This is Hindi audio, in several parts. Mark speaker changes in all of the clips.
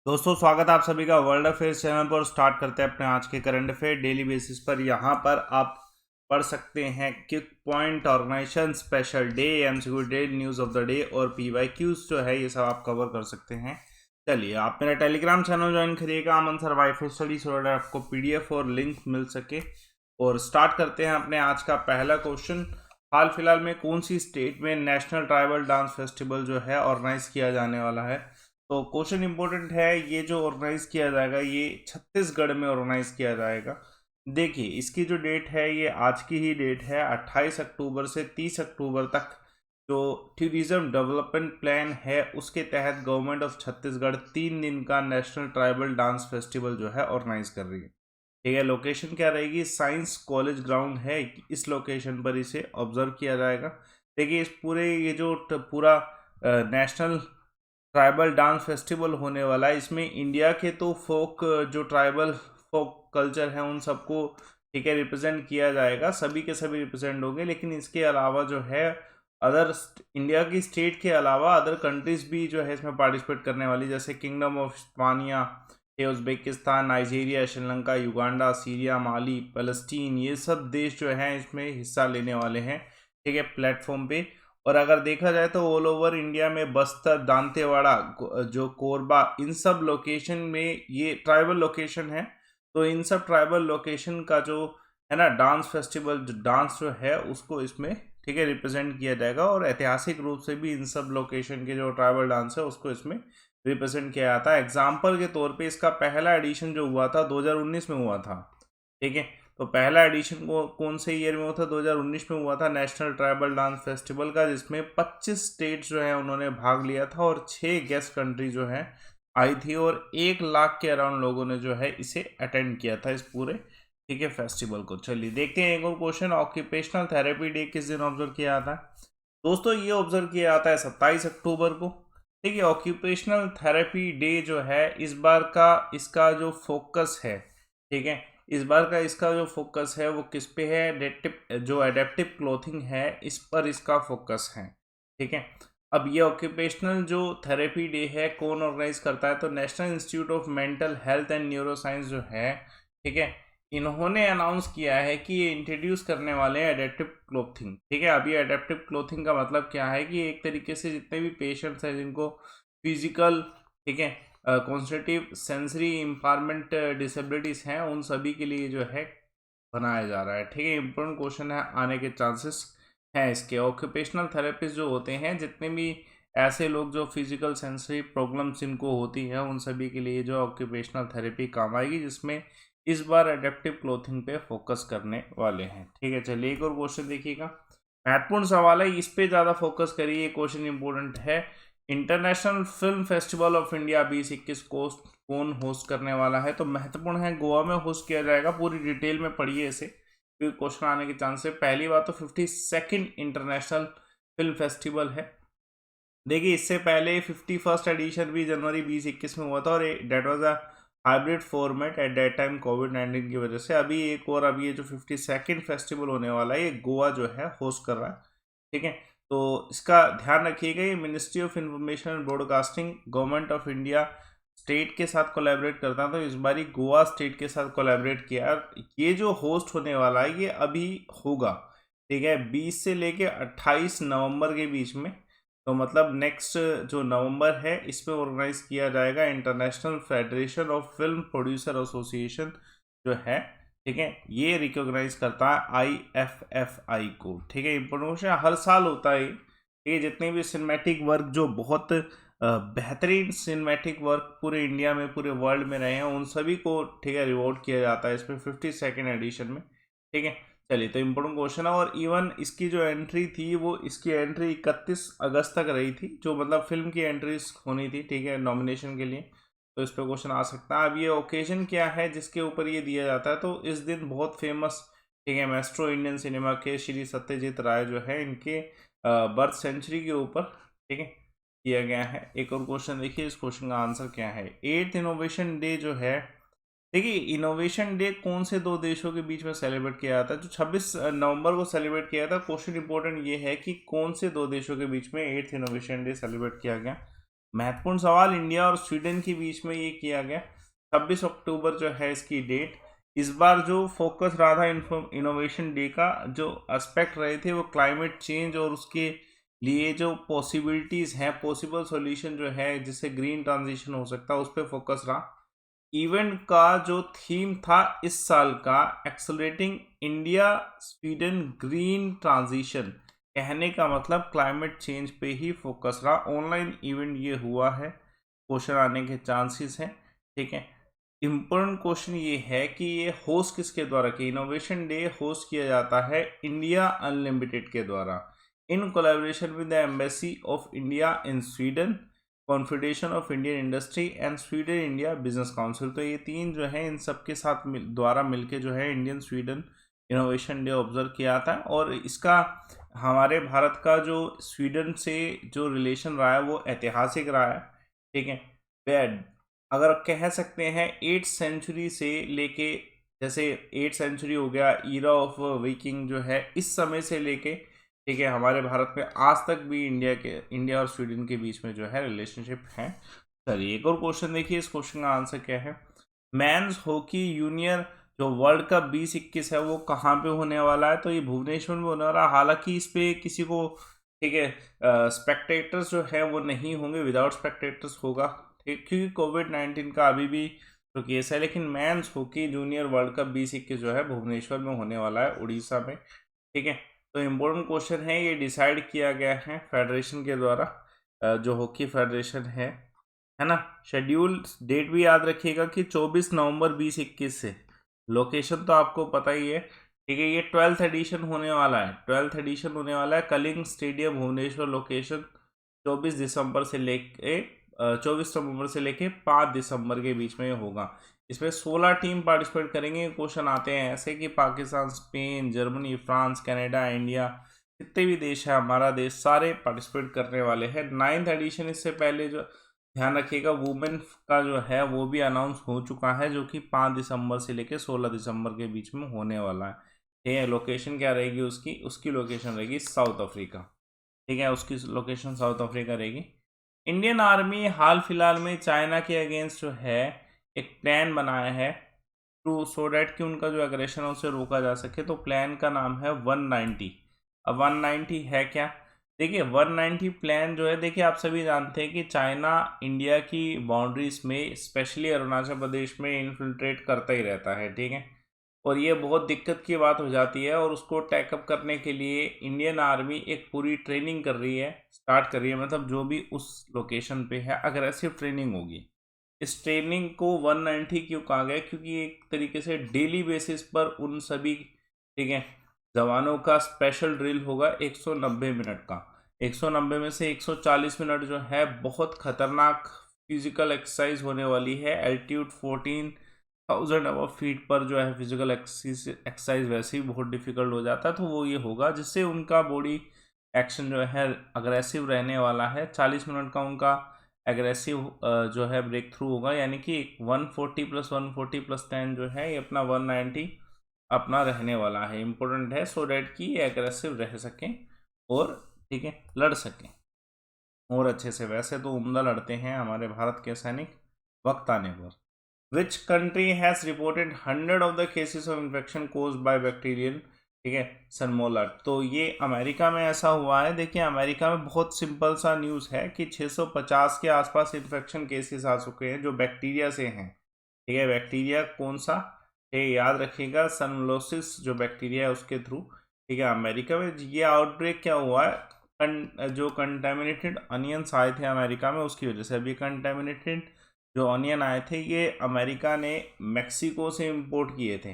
Speaker 1: दोस्तों स्वागत है आप सभी का वर्ल्ड अफेयर्स चैनल पर। स्टार्ट करते हैं अपने आज के करंट अफेयर डेली बेसिस पर। यहाँ पर आप पढ़ सकते हैं quick point, organisation, special day, MCQ day, news of the day और पीवाईक्यूज जो है ये सब आप कवर कर सकते हैं। चलिए आप मेरा टेलीग्राम चैनल ज्वाइन करिएगा Aman sir WiFi study, so that आपको पीडीएफ और लिंक मिल सके। और स्टार्ट करते हैं अपने आज का पहला क्वेश्चन। हाल फिलहाल में कौन सी स्टेट में नेशनल ट्राइबल डांस फेस्टिवल जो है ऑर्गेनाइज किया जाने वाला है? तो क्वेश्चन इंपॉर्टेंट है। ये जो ऑर्गेनाइज किया जाएगा ये छत्तीसगढ़ में ऑर्गेनाइज किया जाएगा। देखिए इसकी जो डेट है ये आज की ही डेट है, 28 अक्टूबर से 30 अक्टूबर तक जो टूरिज्म डेवलपमेंट प्लान है उसके तहत गवर्नमेंट ऑफ छत्तीसगढ़ 3 दिन का नेशनल ट्राइबल डांस फेस्टिवल जो है ऑर्गेनाइज कर रही है। ठीक है, लोकेशन क्या रहेगी? साइंस कॉलेज ग्राउंड है, इस लोकेशन पर इसे ऑब्जर्व किया जाएगा। देखिए इस पूरे ये जो पूरा नेशनल ट्राइबल डांस फेस्टिवल होने वाला है, इसमें इंडिया के तो फोक जो ट्राइबल फोक कल्चर है उन सबको ठीक है रिप्रेजेंट किया जाएगा, सभी के सभी रिप्रेजेंट होंगे। लेकिन इसके अलावा जो है अदर इंडिया की स्टेट के अलावा अदर कंट्रीज भी जो है इसमें पार्टिसिपेट करने वाली, जैसे kingdom of Spania, Uzbekistan, Nigeria, Sri Lanka, Uganda, Syria, Mali, फलस्तीन, ये सब देश जो हैं इसमें हिस्सा लेने वाले हैं ठीक है प्लेटफॉर्म पे। और अगर देखा जाए तो ऑल ओवर इंडिया में बस्तर, दांतेवाड़ा, जो कोरबा, इन सब लोकेशन में ये ट्राइबल लोकेशन है। तो इन सब ट्राइबल लोकेशन का जो है ना डांस फेस्टिवल, जो डांस जो है उसको इसमें ठीक है रिप्रेजेंट किया जाएगा। और ऐतिहासिक रूप से भी इन सब लोकेशन के जो ट्राइबल डांस है उसको इसमें रिप्रेजेंट किया जाता है। एग्जाम्पल के तौर पे इसका पहला एडिशन जो हुआ था 2019 में हुआ था। ठीक है, तो पहला एडिशन को कौन से ईयर में हुआ था? 2019 में हुआ था नेशनल ट्राइबल डांस फेस्टिवल का, जिसमें 25 स्टेट जो है उन्होंने भाग लिया था और 6 गेस्ट कंट्री जो है आई थी और 1 लाख के अराउंड लोगों ने जो है इसे अटेंड किया था इस पूरे ठीक है फेस्टिवल को। चलिए देखते हैं एक और क्वेश्चन। ऑक्यूपेशनल थेरेपी डे किस दिन ऑब्जर्व किया जाता है? दोस्तों ये ऑब्जर्व किया जाता है 27 अक्टूबर को। ठीक है, ऑक्यूपेशनल थेरेपी डे जो है इस बार का इसका जो फोकस है ठीक है, इस बार का इसका जो फोकस है वो किस पे है? एडेप्टिव क्लोथिंग है, इस पर इसका फोकस है। ठीक है, अब ये ऑक्यूपेशनल जो थेरेपी डे है कौन ऑर्गेनाइज करता है? तो national institute of mental health and neuro science जो है ठीक है, इन्होंने अनाउंस किया है कि ये इंट्रोड्यूस करने वाले हैं एडेप्टिव क्लोथिंग। ठीक है, अब ये एडेप्टिव क्लोथिंग का मतलब क्या है कि एक तरीके से जितने भी पेशेंट्स हैं जिनको फिजिकल ठीक है कॉन्स्टिट्यूटिव सेंसरी इम्पायरमेंट डिसेबिलिटीज हैं उन सभी के लिए जो है बनाया जा रहा है। ठीक है, इंपॉर्टेंट क्वेश्चन है, आने के चांसेस हैं इसके। ऑक्यूपेशनल थेरेपिस्ट जो होते हैं, जितने भी ऐसे लोग जो फिजिकल सेंसरी प्रॉब्लम्स इनको होती हैं उन सभी के लिए जो ऑक्यूपेशनल थेरेपी काम आएगी, जिसमें इस बार एडेप्टिव क्लोथिंग पे फोकस करने वाले हैं। ठीक है, चलिए एक और क्वेश्चन देखिएगा, महत्वपूर्ण सवाल है, इस पे ज़्यादा फोकस करिए, क्वेश्चन इंपॉर्टेंट है। International film festival of India 2021 को कौन होस्ट करने वाला है? तो महत्वपूर्ण है, गोवा में होस्ट किया जाएगा। पूरी डिटेल में पढ़िए इसे क्योंकि क्वेश्चन आने के चांस है। पहली बात तो 52nd इंटरनेशनल फिल्म फेस्टिवल है। देखिए इससे पहले 51st एडिशन भी जनवरी 2021 में हुआ था और that was a hybrid format at that time कोविड-19 की वजह से। अभी एक और अभी ये जो 52nd फेस्टिवल होने वाला है ये गोवा जो है होस्ट कर रहा है। ठीक है, तो इसका ध्यान रखिएगा, ये ministry of information and broadcasting government of India state के साथ कोलैबोरेट करता है, तो इस बारी गोवा स्टेट के साथ कोलैबोरेट किया। ये जो होस्ट होने वाला है ये अभी होगा ठीक है 20 से लेके 28 नवंबर के बीच में। तो मतलब नेक्स्ट जो नवंबर है इसमें ऑर्गेनाइज किया जाएगा international federation of film producer association जो है ठीक है, ये रिकॉग्नाइज करता है IFFI को। ठीक है, इंपोर्टेंट हर साल होता है ये जितने भी सिनेमैटिक वर्क जो बहुत बेहतरीन सिनेमैटिक वर्क पूरे इंडिया में पूरे वर्ल्ड में रहे हैं उन सभी को ठीक है रिवॉर्ड किया जाता है इसमें 52nd एडिशन में। ठीक है, चलिए तो इम्पोर्टेंट क्वेश्चन है। और इवन इसकी जो एंट्री थी वो इसकी एंट्री 31 अगस्त तक रही थी, जो मतलब फिल्म की एंट्रीज होनी थी ठीक है नॉमिनेशन के लिए। तो इस पर क्वेश्चन आ सकता है। अब ये ओकेजन क्या है जिसके ऊपर ये दिया जाता है? तो इस दिन बहुत फेमस ठीक है मेस्ट्रो इंडियन सिनेमा के श्री सत्यजीत राय जो है इनके बर्थ सेंचुरी के ऊपर ठीक है किया गया है। एक और क्वेश्चन देखिए, इस क्वेश्चन का आंसर क्या है? 8th इनोवेशन डे जो है, देखिए इनोवेशन डे कौन से दो देशों के बीच में सेलिब्रेट किया जाता है? जो 26 नवंबर को सेलिब्रेट किया था। क्वेश्चन इंपॉर्टेंट ये है कि कौन से दो देशों के बीच में 8th इनोवेशन डे सेलिब्रेट किया गया? महत्वपूर्ण सवाल इंडिया और स्वीडन के बीच में ये किया गया। 26 अक्टूबर जो है इसकी डेट। इस बार जो फोकस रहा था इनोवेशन डे का, जो एस्पेक्ट रहे थे वो क्लाइमेट चेंज और उसके लिए जो पॉसिबिलिटीज हैं, पॉसिबल सॉल्यूशन जो है जिससे ग्रीन ट्रांजिशन हो सकता है, उस पर फोकस रहा। इवेंट का जो थीम था इस साल का, accelerating India Sweden green transition, कहने का मतलब क्लाइमेट चेंज पे ही फोकस रहा। ऑनलाइन इवेंट ये हुआ है, क्वेश्चन आने के चांसेस हैं, ठीक है। इम्पोर्टेंट क्वेश्चन ये है कि ये होस्ट किसके द्वारा किया। इनोवेशन डे होस्ट किया जाता है इंडिया अनलिमिटेड के द्वारा, in collaboration with the embassy of India in Sweden, confederation of Indian industry and Sweden India business council. तो ये तीन जो है इन सबके साथ द्वारा मिलके जो है Indian Sweden innovation day observe किया था। और इसका हमारे भारत का जो स्वीडन से जो रिलेशन रहा है वो ऐतिहासिक रहा है, ठीक है। अगर कह सकते हैं 8th सेंचुरी से लेके, जैसे 8th सेंचुरी हो गया, ईरा ऑफ विकिंग जो है, इस समय से लेके, ठीक है, हमारे भारत में आज तक भी इंडिया और स्वीडन के बीच में जो है रिलेशनशिप है। चलिए एक और क्वेश्चन देखिए, इस क्वेश्चन का आंसर क्या है। मेंस हॉकी यूनियन जो वर्ल्ड कप 2021 है वो कहाँ पे होने वाला है, तो ये भुवनेश्वर में होने वाला है। हालांकि इस पे किसी को, ठीक है, स्पेक्टेटर्स जो है वो नहीं होंगे, विदाउट स्पेक्टेटर्स होगा, ठीक, क्योंकि कोविड-19 का अभी भी तो केस है। लेकिन men's hockey junior world cup 2021 जो है भुवनेश्वर में होने वाला है, उड़ीसा में, ठीक है। तो इम्पोर्टेंट क्वेश्चन है, ये डिसाइड किया गया है फेडरेशन के द्वारा, जो हॉकी फेडरेशन है ना। शेड्यूल डेट भी याद रखिएगा कि 24 नवंबर 2021 से। लोकेशन तो आपको पता ही है, ठीक है। ये 12th एडिशन होने वाला है, 12th एडिशन होने वाला है। कलिंग स्टेडियम भुवनेश्वर लोकेशन 24 दिसंबर से लेके 24 नवंबर से लेके 5 दिसंबर के बीच में होगा। इसमें 16 टीम पार्टिसिपेट करेंगे। क्वेश्चन आते हैं ऐसे कि Pakistan, Spain, Germany, France, Canada, India, जितने भी देश है, हमारा देश, सारे पार्टिसिपेट करने वाले हैं। 9th एडिशन, इससे पहले जो ध्यान रखिएगा वुमेन का जो है वो भी अनाउंस हो चुका है, जो कि 5 दिसंबर से लेकर 16 दिसंबर के बीच में होने वाला है, ठीक है। लोकेशन क्या रहेगी उसकी, उसकी लोकेशन रहेगी साउथ अफ्रीका, ठीक है, उसकी लोकेशन साउथ अफ्रीका रहेगी। इंडियन आर्मी हाल फिलहाल में चाइना के अगेंस्ट जो है एक प्लान बनाया है, टू सो डैट कि उनका जो एग्रेशन है उसे रोका जा सके। तो प्लान का नाम है 190। अब 190 है क्या, देखिए 190 प्लान जो है, देखिए आप सभी जानते हैं कि चाइना इंडिया की बाउंड्रीज में, स्पेशली अरुणाचल प्रदेश में इन्फिल्ट्रेट करता ही रहता है, ठीक है। और ये बहुत दिक्कत की बात हो जाती है, और उसको टैकअप करने के लिए इंडियन आर्मी एक पूरी ट्रेनिंग कर रही है, स्टार्ट कर रही है, मतलब जो भी उस लोकेशन पे है अग्रेसिव ट्रेनिंग होगी। इस ट्रेनिंग को 190 क्यों कहा गया, क्योंकि एक तरीके से डेली बेसिस पर उन सभी, ठीक है, जवानों का स्पेशल ड्रिल होगा 190 मिनट का। 190 में से 140 मिनट जो है बहुत खतरनाक फिजिकल एक्सरसाइज होने वाली है। एल्टीट्यूड 14,000 अबव फीट पर जो है फिजिकल एक्सरसाइज वैसे ही बहुत डिफिकल्ट हो जाता है, तो वो ये होगा जिससे उनका बॉडी एक्शन जो है अग्रेसिव रहने वाला है। 40 मिनट का उनका एग्रेसिव जो है ब्रेक थ्रू होगा, यानी कि 140 + 140 + 10 जो है ये अपना 190 अपना रहने वाला है। इम्पोर्टेंट है सो डैट कि ये एग्रेसिव रह सकें और, ठीक है, लड़ सकें और अच्छे से। वैसे तो उम्दा लड़ते हैं हमारे भारत के सैनिक वक्त आने पर। Which country has reported 100 of the cases of infection caused by bacterial, ठीक है, सनमोला। तो ये अमेरिका में ऐसा हुआ है। देखिए अमेरिका में बहुत सिंपल सा न्यूज़ है कि 650 के आसपास इन्फेक्शन केसेस आ चुके हैं जो बैक्टीरिया से हैं, ठीक है। बैक्टीरिया कौन सा है याद रखिएगा, सनमोलोसिस जो बैक्टीरिया है उसके थ्रू, ठीक है। अमेरिका में ये आउटब्रेक क्या हुआ है, जो कंटेमिनेटेड अनियंस आए थे अमेरिका में, उसकी वजह से। अभी कंटेमिनेटेड जो ऑनियन आए थे ये अमेरिका ने मेक्सिको से इंपोर्ट किए थे,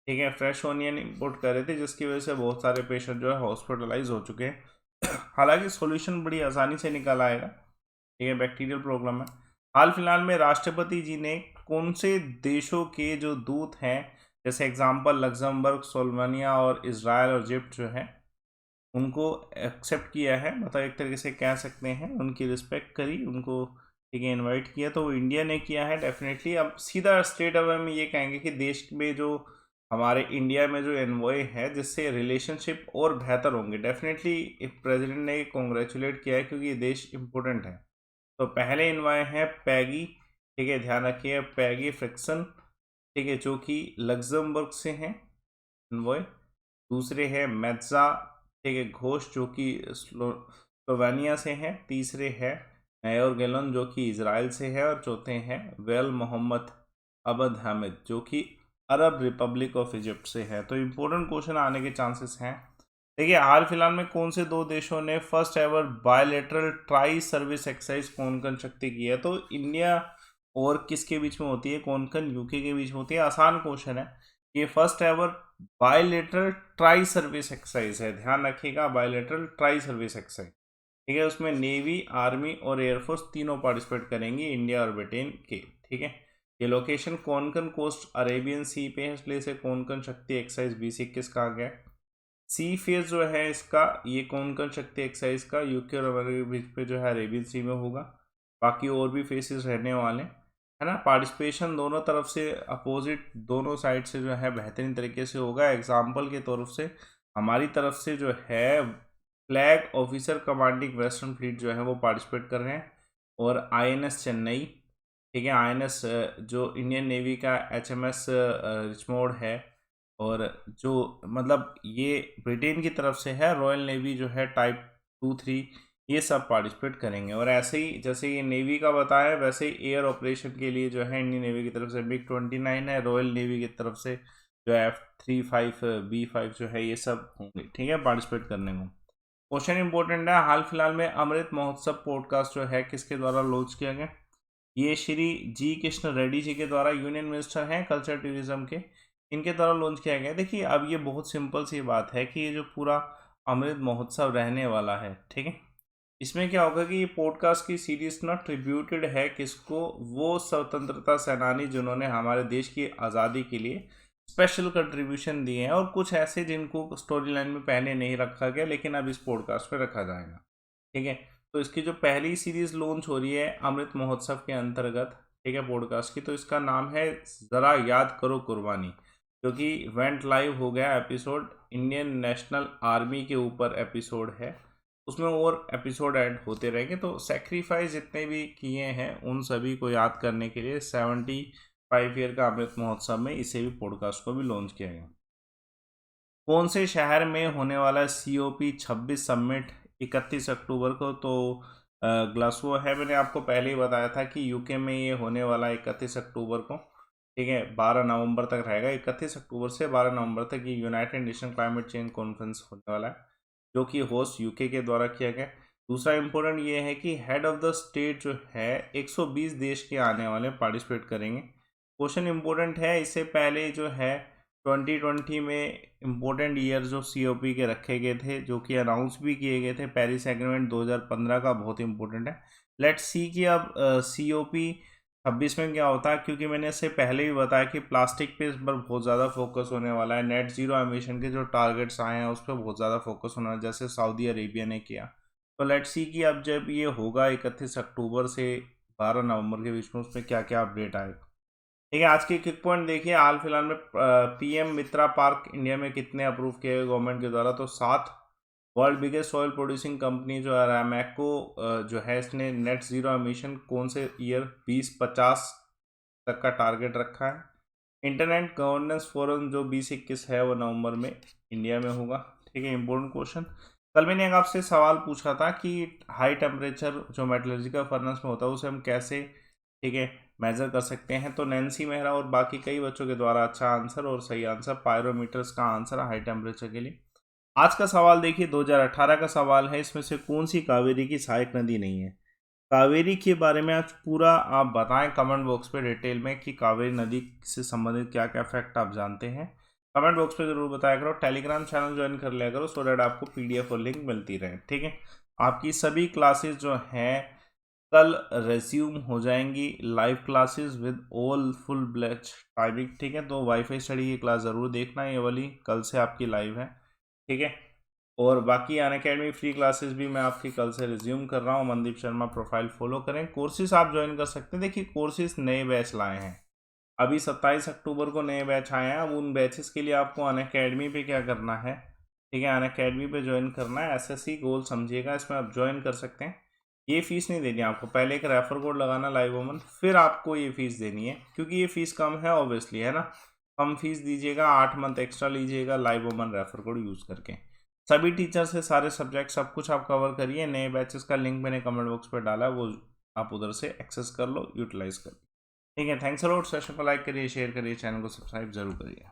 Speaker 1: ठीक है, फ्रेश ऑनियन इंपोर्ट कर रहे थे, जिसकी वजह से बहुत सारे पेशेंट जो है हॉस्पिटलाइज हो चुके हैं। हालांकि सॉल्यूशन बड़ी आसानी से निकल आएगा, ठीक है, बैक्टीरियल प्रॉब्लम है। हाल फिलहाल में राष्ट्रपति जी ने कौन से देशों के जो दूत हैं, जैसे एग्जाम्पल लग्जमबर्ग, सोल्वेनिया और इसराइल और इजिप्ट जो है, उनको एक्सेप्ट किया है, मतलब एक तरीके से कह सकते हैं उनकी रिस्पेक्ट करी, उनको, ठीक है, इनवाइट किया। तो वो इंडिया ने किया है डेफिनेटली। अब सीधा स्ट्रेट अवे में ये कहेंगे कि देश में जो हमारे इंडिया में जो एनवॉय है, जिससे रिलेशनशिप और बेहतर होंगे। डेफिनेटली प्रेसिडेंट ने कॉन्ग्रेचुलेट किया है क्योंकि ये देश इम्पोर्टेंट है। तो पहले इन्वॉय है पैगी, ठीक है, ध्यान रखिए पैगी फ्रिक्सन, ठीक है, जो कि लग्जमबर्ग से हैं इन्वॉय। दूसरे है मेत्जा, ठीक है, घोष जो कि स्लोवेनिया से हैं। तीसरे है नयोर गेलन जो कि इजराइल से है। और चौथे हैं वेल मोहम्मद अबद हामिद जो कि अरब रिपब्लिक ऑफ इजिप्ट से है। तो इम्पोर्टेंट क्वेश्चन आने के चांसेस हैं। देखिए हाल फिलहाल में कौन से दो देशों ने first ever bilateral tri service exercise Konkan शक्ति की है? तो इंडिया और किसके बीच में होती है? कोंकण यूके के बीच में होती है। आसान क्वेश्चन है। ये first ever bilateral tri service exercise है, ध्यान रखिएगा, बायलेटरल ट्राई सर्विस एक्सरसाइज, ठीक है। उसमें नेवी, आर्मी और एयरफोर्स तीनों पार्टिसिपेट करेंगे, इंडिया और ब्रिटेन के, ठीक है। ये लोकेशन कोंकण कोस्ट अरेबियन सी पे है, इसलिए इसे कोंकण शक्ति एक्सरसाइज 2021 कहा गया। सी फेज जो है इसका, ये कोंकण शक्ति एक्सरसाइज का यूके और अमेरिका के बीच पे जो है अरेबियन सी में होगा। बाकी और भी फेसेस रहने वाले, है ना। पार्टिसिपेशन दोनों तरफ से, अपोजिट दोनों साइड से जो है बेहतरीन तरीके से होगा। एग्जाम्पल के तरफ से हमारी तरफ से जो है flag officer commanding western fleet जो है वो पार्टिसिपेट कर रहे हैं। और आईएनएस चेन्नई, ठीक है, आईएनएस जो इंडियन नेवी का एचएमएस रिचमोंड है, और जो मतलब ये ब्रिटेन की तरफ से है रॉयल नेवी जो है टाइप 2-3, ये सब पार्टिसिपेट करेंगे। और ऐसे ही जैसे ये नेवी का बताया, वैसे ही एयर ऑपरेशन के लिए जो है इंडियन नेवी की तरफ से MiG-29 है, रॉयल नेवी की तरफ से जो F-35 B-5 जो है ये सब होंगे, ठीक है, पार्टिसिपेट करने को। क्वेश्चन इंपॉर्टेंट है, हाल फिलहाल में अमृत महोत्सव पॉडकास्ट जो है किसके द्वारा लॉन्च किया गया? ये श्री जी कृष्ण रेड्डी जी के द्वारा, यूनियन मिनिस्टर हैं कल्चर टूरिज्म के, इनके द्वारा लॉन्च किया गया। देखिए अब ये बहुत सिंपल सी बात है कि ये जो पूरा अमृत महोत्सव रहने वाला है, ठीक है, इसमें क्या होगा कि ये पॉडकास्ट की सीरीज ना ट्रिब्यूटेड है किसको? वो स्वतंत्रता सेनानी जिन्होंने हमारे देश की आज़ादी के लिए स्पेशल कंट्रीब्यूशन दिए हैं, और कुछ ऐसे जिनको स्टोरी लाइन में पहले नहीं रखा गया लेकिन अब इस पॉडकास्ट पे रखा जाएगा, ठीक है। तो इसकी जो पहली सीरीज लॉन्च हो रही है अमृत महोत्सव के अंतर्गत, ठीक है, पॉडकास्ट की, तो इसका नाम है ज़रा याद करो कुर्बानी, क्योंकि वेंट लाइव हो गया एपिसोड। इंडियन नेशनल आर्मी के ऊपर एपिसोड है, उसमें और एपिसोड ऐड होते रहेंगे। तो सेक्रीफाइस जितने भी किए हैं उन सभी को याद करने के लिए 75 ईयर का अमृत महोत्सव में इसे भी पॉडकास्ट को भी लॉन्च किया गया। कौन से शहर में होने वाला COP 26 समिट 31 अक्टूबर को? तो ग्लासगो है, मैंने आपको पहले ही बताया था कि यूके में ये होने वाला 31 अक्टूबर को, ठीक है, 12 नवंबर तक रहेगा। 31 अक्टूबर से 12 नवंबर तक ये United nation climate change conference होने वाला है, जो कि होस्ट यूके के द्वारा किया गया। दूसरा इंपॉर्टेंट ये है कि हेड ऑफ द स्टेट जो है 120 देश के आने वाले पार्टिसिपेट करेंगे। क्वेश्चन इंपॉर्टेंट है, इससे पहले जो है 2020 में इम्पोर्टेंट ईयर जो COP के रखे गए थे, जो कि अनाउंस भी किए गए थे, पेरिस एग्रीमेंट 2015 का बहुत इंपॉर्टेंट है। लेट्स सी कि अब COP 26 में क्या होता है, क्योंकि मैंने इससे पहले भी बताया कि प्लास्टिक पे इस पर बहुत ज़्यादा फोकस होने वाला है। नेट जीरो एमिशन के जो टारगेट्स आए हैं उस पर बहुत ज़्यादा फोकस होना है, जैसे सऊदी अरेबिया ने किया। तो लेट्स सी कि अब जब ये होगा 31 अक्टूबर से 12 नवंबर के बीच में, उसमें क्या क्या अपडेट आएगा, ठीक है। आज के क्विक पॉइंट देखिए, हाल फिलहाल में PM मित्रा पार्क इंडिया में कितने अप्रूव किए गए गवर्नमेंट के द्वारा? तो 7। World biggest oil producing company जो है अरामको जो है, इसने नेट जीरो एमिशन कौन से ईयर 2050 तक का टारगेट रखा है। इंटरनेट गवर्नेंस फोरम जो 2021 है वो नवंबर में इंडिया में होगा, ठीक है। इंपॉर्टेंट क्वेश्चन, कल मैंने एक आपसे सवाल पूछा था कि हाई टेम्परेचर जो मेटलर्जिकल फर्नेस में होता है उसे हम कैसे, ठीक है, मेजर कर सकते हैं? तो नैन्सी मेहरा और बाकी कई बच्चों के द्वारा अच्छा आंसर और सही आंसर पायरोमीटर्स का आंसर हाई टेम्परेचर के लिए। आज का सवाल देखिए, 2018 का सवाल है, इसमें से कौन सी कावेरी की सहायक नदी नहीं है? कावेरी के बारे में आज पूरा आप बताएं कमेंट बॉक्स पे डिटेल में कि कावेरी नदी से संबंधित क्या क्या फैक्ट आप जानते हैं, कमेंट बॉक्स पे जरूर बताया करो। टेलीग्राम चैनल ज्वाइन कर लिया करो सो डैट आपको PDF और लिंक मिलती रहे, ठीक है। आपकी सभी क्लासेस जो हैं कल रेज्यूम हो जाएंगी, live classes with all full batch timing, ठीक है। तो वाईफाई स्टडी की क्लास ज़रूर देखना, ये वाली कल से आपकी लाइव है, ठीक है। और बाकी अनअकैडमी फ्री क्लासेस भी मैं आपकी कल से रिज्यूम कर रहा हूँ। मनदीप शर्मा प्रोफाइल फॉलो करें। कोर्सेज आप ज्वाइन कर सकते हैं। देखिए कोर्सेज नए बैच लाए हैं, अभी 27 अक्टूबर को नए बैच आए हैं। अब उन बैचेस के लिए आपको अनअकैडमी पे क्या करना है, ठीक है, अनअकैडमी पे ज्वाइन करना है। SSC गोल समझिएगा, इसमें आप ज्वाइन कर सकते हैं। ये फीस नहीं देनी आपको, पहले एक रेफर कोड लगाना लाइव वुमन, फिर आपको ये फीस देनी है, क्योंकि ये फीस कम है ऑब्वियसली, है ना। कम फीस दीजिएगा, 8 मंथ एक्स्ट्रा लीजिएगा live woman refer code use करके। सभी टीचर से सारे सब्जेक्ट सब कुछ आप कवर करिए। नए बैचेस का लिंक मैंने कमेंट बॉक्स पर डाला है, वो आप उधर से एक्सेस कर लो, यूटिलाइज करिए। ठीक है, थैंक्स अ लॉट। सेशन को लाइक करिए, शेयर करिए, चैनल को सब्सक्राइब जरूर करिए।